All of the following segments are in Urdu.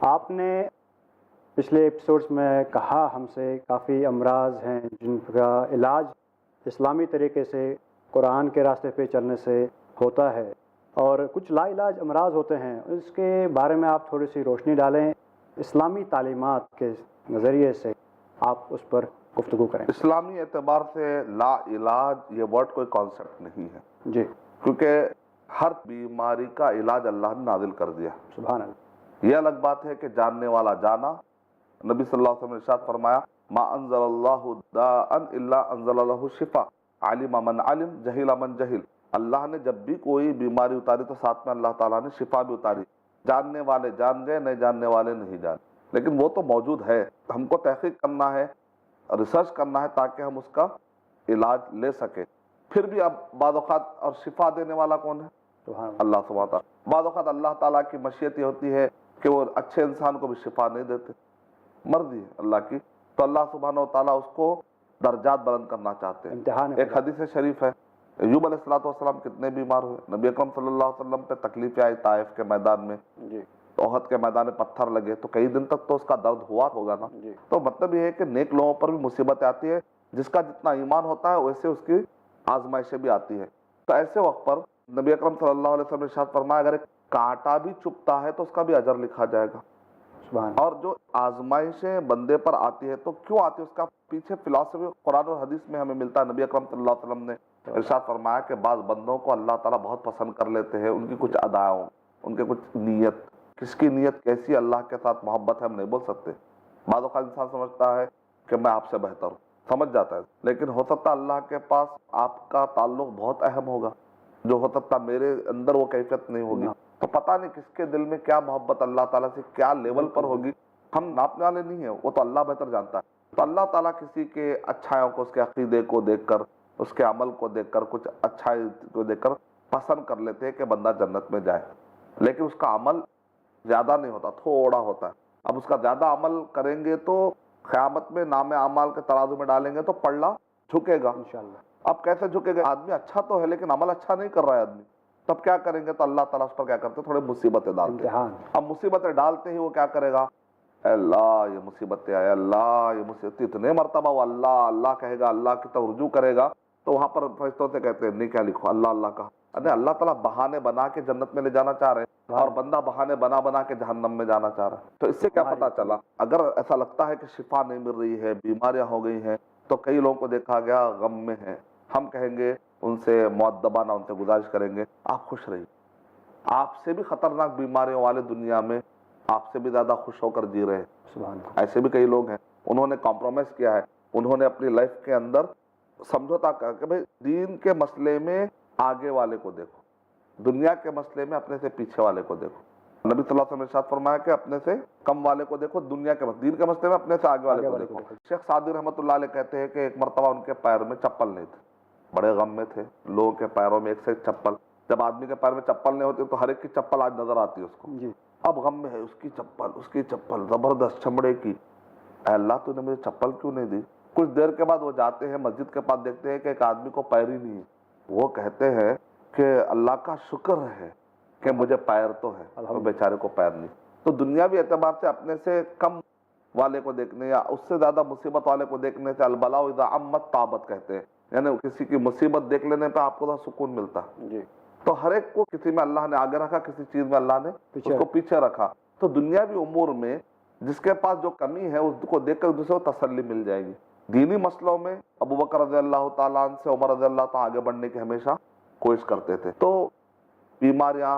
آپ نے پچھلے ایپیسوڈز میں کہا ہم سے کافی امراض ہیں جن کا علاج اسلامی طریقے سے قرآن کے راستے پہ چلنے سے ہوتا ہے، اور کچھ لا علاج امراض ہوتے ہیں، اس کے بارے میں آپ تھوڑی سی روشنی ڈالیں، اسلامی تعلیمات کے نظریے سے آپ اس پر گفتگو کریں۔ اسلامی اعتبار سے لا علاج یہ ورڈ کوئی کانسیپٹ نہیں ہے جی، کیونکہ ہر بیماری کا علاج اللہ نے نازل کر دیا۔ سبحان اللہ۔ یہ الگ بات ہے کہ جاننے والا جانا، نبی صلی اللہ علیہ وسلم نے ارشاد فرمایا ما انزل اللہ داء الا انزل له شفاء علم من علم جہل من جہل۔ اللہ نے جب بھی کوئی بیماری اتاری تو ساتھ میں اللہ تعالیٰ نے شفا بھی اتاری۔ جاننے والے جان گئے، نہیں جاننے والے نہیں جان، لیکن وہ تو موجود ہے۔ ہم کو تحقیق کرنا ہے، ریسرچ کرنا ہے تاکہ ہم اس کا علاج لے سکیں۔ پھر بھی اب بعض اوقات اور شفا دینے والا کون ہے؟ سبحان اللہ۔ اللہ سبحانہ تعالیٰ۔ بعض اوقات اللہ تعالیٰ کی مشیت یہ ہوتی ہے کہ وہ اچھے انسان کو بھی شفا نہیں دیتے، مرضی ہے اللہ کی، تو اللہ سبحانہ و تعالیٰ اس کو درجات بلند کرنا چاہتے ہیں۔ امتحان ہے۔ ایک حدیث شریف ہے، ایوب علیہ السلام کتنے بیمار ہوئے، نبی اکرم صلی اللہ علیہ وسلم پہ تکلیفیں آئی طائف کے میدان میں، جی احد کے میدان میں پتھر لگے تو کئی دن تک تو اس کا درد ہوا ہوگا نا۔ جی، تو مطلب یہ ہے کہ نیک لوگوں پر بھی مصیبتیں آتی ہے، جس کا جتنا ایمان ہوتا ہے ویسے اس کی آزمائشیں بھی آتی ہے۔ تو ایسے وقت پر نبی اکرم صلی اللہ علیہ وسلم نے ارشاد فرمایا اگر ایک کانٹا بھی چبھتا ہے تو اس کا بھی اجر لکھا جائے گا۔ سبحان اللہ۔ اور جو آزمائشیں بندے پر آتی ہے تو کیوں آتی ہے، اس کا پیچھے فلسفی قرآن اور حدیث میں ہمیں ملتا ہے۔ نبی اکرم صلی اللہ علیہ وسلم نے ارشاد فرمایا کہ بعض بندوں کو اللہ تعالیٰ بہت پسند کر لیتے ہیں، ان کی کچھ ادائیوں، ان کے کچھ نیت، کس کی نیت کیسی اللہ کے ساتھ محبت ہے ہم نہیں بول سکتے۔ بعض اوقات انسان سمجھتا ہے کہ میں آپ سے بہتر ہوں، سمجھ جاتا ہے، لیکن ہو سکتا ہے اللہ کے پاس آپ کا تعلق بہت اہم ہوگا، جو ہو سکتا میرے اندر وہ کیفیت نہیں ہوگی۔ تو پتہ نہیں کس کے دل میں کیا محبت اللہ تعالیٰ سے کیا لیول پر ہوگی، ہم ناپنے والے نہیں ہیں، وہ تو اللہ بہتر جانتا ہے۔ تو اللہ تعالیٰ کسی کے اچھائیوں کو، اس کے عقیدے کو دیکھ کر، اس کے عمل کو دیکھ کر، کچھ اچھائی کو دیکھ کر پسند کر لیتے ہیں کہ بندہ جنت میں جائے، لیکن اس کا عمل زیادہ نہیں ہوتا، تھوڑا ہوتا ہے۔ اب اس کا زیادہ عمل کریں گے تو قیامت میں نام اعمال کے ترازو میں ڈالیں گے تو پلڑا جھکے گا انشاءاللہ۔ اب کیسے جھکے گا؟ آدمی اچھا تو ہے لیکن عمل اچھا نہیں کر رہا ہے آدمی، تب کیا کریں گے؟ تو اللہ تعالیٰ اس پر کیا کرتے ہیں؟ تھوڑے مصیبتیں ڈالتے ہیں۔ امتحان۔ اب مصیبتیں ڈالتے ہی وہ کیا کرے گا؟ اے اللہ یہ مصیبتیں آئے، اللہ یہ مصیبتیں، اتنے مرتبہ وہ اللہ اللہ کہے گا، اللہ کی طرف رجوع کرے گا تو وہاں پر فرشتوں سے کہتے ہیں نہیں کیا لکھو، اللہ اللہ کا۔ ارے اللہ تعالیٰ بہانے بنا کے جنت میں لے جانا چاہ رہے ہیں اور بندہ بہانے بنا بنا کے جہنم میں جانا چاہ رہا ہے۔ تو اس سے کیا پتا چلا؟ اگر ایسا لگتا ہے کہ شفا نہیں مل رہی ہے، بیماریاں ہو گئی ہیں، تو کئی لوگوں کو دیکھا گیا غم میں ہیں، ہم کہیں گے ان سے مؤدبانہ ان سے گزارش کریں گے آپ خوش رہیے، آپ سے بھی خطرناک بیماریوں والے دنیا میں آپ سے بھی زیادہ خوش ہو کر جی رہے ہیں۔ سبحان اللہ۔ ایسے بھی کئی لوگ ہیں، انہوں نے کمپرومائز کیا ہے، انہوں نے اپنی لائف کے اندر سمجھوتا کہا کہ بھئی دین کے مسئلے میں آگے والے کو دیکھو، دنیا کے مسئلے میں اپنے سے پیچھے والے کو دیکھو۔ نبی صلی اللہ علیہ وسلم نے ارشاد فرمایا کہ اپنے سے کم والے کو دیکھو، دین کے مسئلے میں اپنے سے آگے والے کو دیکھو۔ شیخ سعدی رحمۃ اللہ علیہ کہتے ہیں کہ ایک مرتبہ ان کے پیر میں چپل نہیں تھے، بڑے غم میں تھے، لوگوں کے پیروں میں ایک سے ایک چپل، جب آدمی کے پیر میں چپل نہیں ہوتی تو ہر ایک کی چپل آج نظر آتی ہے اس کو، جی، اب غم میں ہے، اس کی چپل زبردست چمڑے کی، اے اللہ تو نے مجھے چپل کیوں نہیں دی؟ کچھ دیر کے بعد وہ جاتے ہیں مسجد کے پاس، دیکھتے ہیں کہ ایک آدمی کو پیر ہی نہیں ہے، وہ کہتے ہیں کہ اللہ کا شکر ہے کہ مجھے پیر تو ہے اور بیچارے کو پیر نہیں۔ تو دنیاوی اعتبار سے اپنے سے کم والے کو دیکھنے یا اس سے زیادہ مصیبت والے کو دیکھنے سے البلاء اذا عمت طابت کہتے ہیں، یعنی کسی کی مصیبت دیکھ لینے پہ آپ کو تو سکون ملتا ہے۔ جی، تو ہر ایک کو کسی میں اللہ نے آگے رکھا، کسی چیز میں اللہ نے اس کو پیچھے رکھا۔ تو دنیاوی امور میں جس کے پاس جو کمی ہے اس کو دیکھ کر دوسرے کو تسلی مل جائے گی۔ دینی مسئلوں میں ابو بکر رضی اللہ تعالیٰ عنہ سے عمر رضی اللہ تعالیٰ آگے بڑھنے کی ہمیشہ کوشش کرتے تھے۔ تو بیماریاں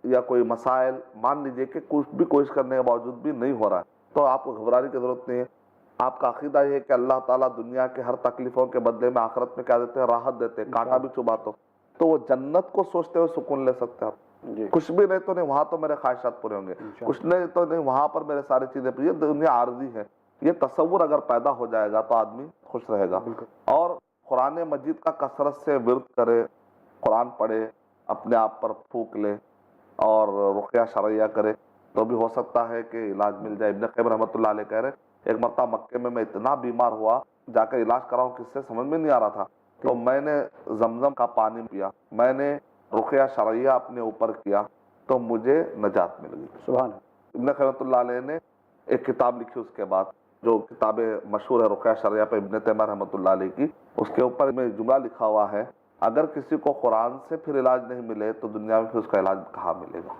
یا کوئی مسائل مان لیجئے کہ کچھ بھی کوشش کرنے کے باوجود بھی نہیں ہو رہا ہے تو آپ کو گھبرانے کی ضرورت نہیں ہے۔ آپ کا عقیدہ یہ ہے کہ اللہ تعالیٰ دنیا کے ہر تکلیفوں کے بدلے میں آخرت میں کیا دیتے ہیں؟ راحت دیتے ہیں، کانٹا بھی چبھا تو وہ جنت کو سوچتے ہوئے سکون لے سکتے ہیں آپ۔ جی، کچھ بھی نہیں تو نہیں وہاں تو میرے خواہشات پورے ہوں گے، کچھ نہیں تو نہیں وہاں پر میرے ساری چیزیں پوری۔ یہ دنیا عارضی ہے، یہ تصور اگر پیدا ہو جائے گا تو آدمی خوش رہے گا۔ اور قرآن مجید کا کثرت سے ورد کرے، قرآن پڑھے، اپنے آپ پر پھونک لے اور رقیہ شرعیہ کرے تو بھی ہو سکتا ہے کہ علاج مل جائے۔ ابن قیم رحمۃ اللہ علیہ کہہ رہے ایک مرتبہ مکے میں اتنا بیمار ہوا، جا کر علاج کراؤں کس سے سمجھ میں نہیں آ رہا تھا، تو میں نے زمزم کا پانی پیا، میں نے رقیہ شرعیہ اپنے اوپر کیا تو مجھے نجات مل گئی۔ سبحان اللہ۔ ابن قیم رحمۃ اللہ علیہ نے ایک کتاب لکھی اس کے بعد، جو کتاب مشہور ہے رقیہ شرعیہ پہ ابن تیمیہ رحمۃ اللہ علیہ کی، اس کے اوپر میں جملہ لکھا ہوا ہے، اگر کسی کو قرآن سے پھر علاج نہیں ملے تو دنیا میں پھر اس کا علاج کہاں ملے گا۔